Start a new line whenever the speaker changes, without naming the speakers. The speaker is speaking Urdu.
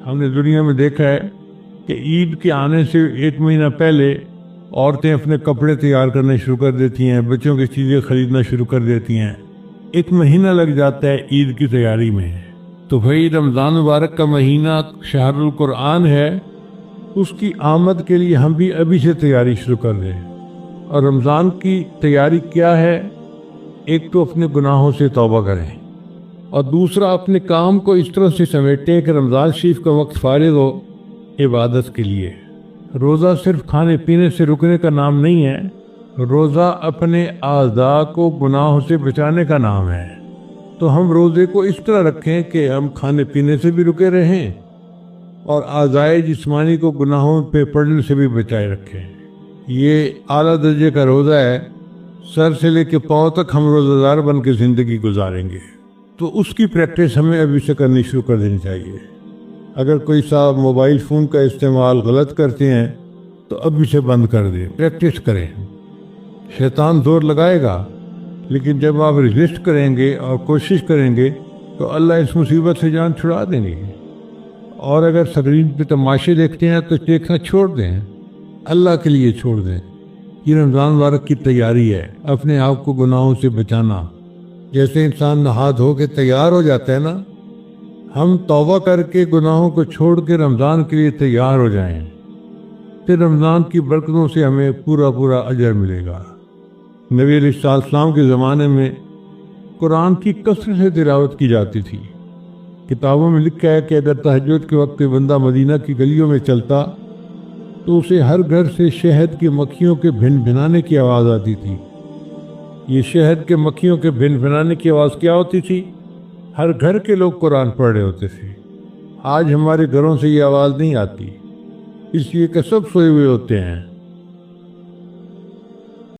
ہم نے دنیا میں دیکھا ہے کہ عید کے آنے سے 1 مہینہ پہلے عورتیں اپنے کپڑے تیار کرنے شروع کر دیتی ہیں، بچوں کی چیزیں خریدنا شروع کر دیتی ہیں۔ 1 مہینہ لگ جاتا ہے عید کی تیاری میں۔ تو بھائی رمضان مبارک کا مہینہ شہر القرآن ہے، اس کی آمد کے لیے ہم بھی ابھی سے تیاری شروع کر دیں۔ اور رمضان کی تیاری کیا ہے؟ ایک تو اپنے گناہوں سے توبہ کریں، اور دوسرا اپنے کام کو اس طرح سے سمیٹیں کہ رمضان شریف کا وقت فارغ ہو عبادت کے لیے۔ روزہ صرف کھانے پینے سے رکنے کا نام نہیں ہے، روزہ اپنے اعضاء کو گناہوں سے بچانے کا نام ہے۔ تو ہم روزے کو اس طرح رکھیں کہ ہم کھانے پینے سے بھی رکے رہیں اور اعضاء جسمانی کو گناہوں پہ پڑنے سے بھی بچائے رکھیں۔ یہ اعلیٰ درجے کا روزہ ہے، سر سے لے کے پاؤں تک ہم روزہ دار بن کے زندگی گزاریں گے۔ تو اس کی پریکٹس ہمیں ابھی سے کرنی شروع کر دینی چاہیے۔ اگر کوئی صاحب موبائل فون کا استعمال غلط کرتے ہیں تو ابھی سے بند کر دیں، پریکٹس کریں۔ شیطان زور لگائے گا، لیکن جب آپ رجسٹ کریں گے اور کوشش کریں گے تو اللہ اس مصیبت سے جان چھڑا دیں گے۔ اور اگر اسکرین پہ تماشے دیکھتے ہیں تو دیکھنا چھوڑ دیں، اللہ کے لیے چھوڑ دیں۔ یہ رمضان مبارک کی تیاری ہے، اپنے آپ کو گناہوں سے بچانا۔ جیسے انسان نہا دھو کے تیار ہو جاتا ہے نا، ہم توبہ کر کے گناہوں کو چھوڑ کے رمضان کے لیے تیار ہو جائیں، پھر رمضان کی برکتوں سے ہمیں پورا اجر ملے گا۔ نبی علیہ السلام کے زمانے میں قرآن کی کثرت سے تلاوت کی جاتی تھی۔ کتابوں میں لکھا ہے کہ اگر تہجد کے وقت بندہ مدینہ کی گلیوں میں چلتا تو اسے ہر گھر سے شہد کی مکھیوں کے بھن بھنانے کی آواز آتی تھی۔ یہ شہد کے مکھیوں کے بھن بھنانے کی آواز کیا ہوتی تھی؟ ہر گھر کے لوگ قرآن پڑھ رہے ہوتے تھے۔ آج ہمارے گھروں سے یہ آواز نہیں آتی، اس لیے کہ سب سوئے ہوئے ہوتے ہیں۔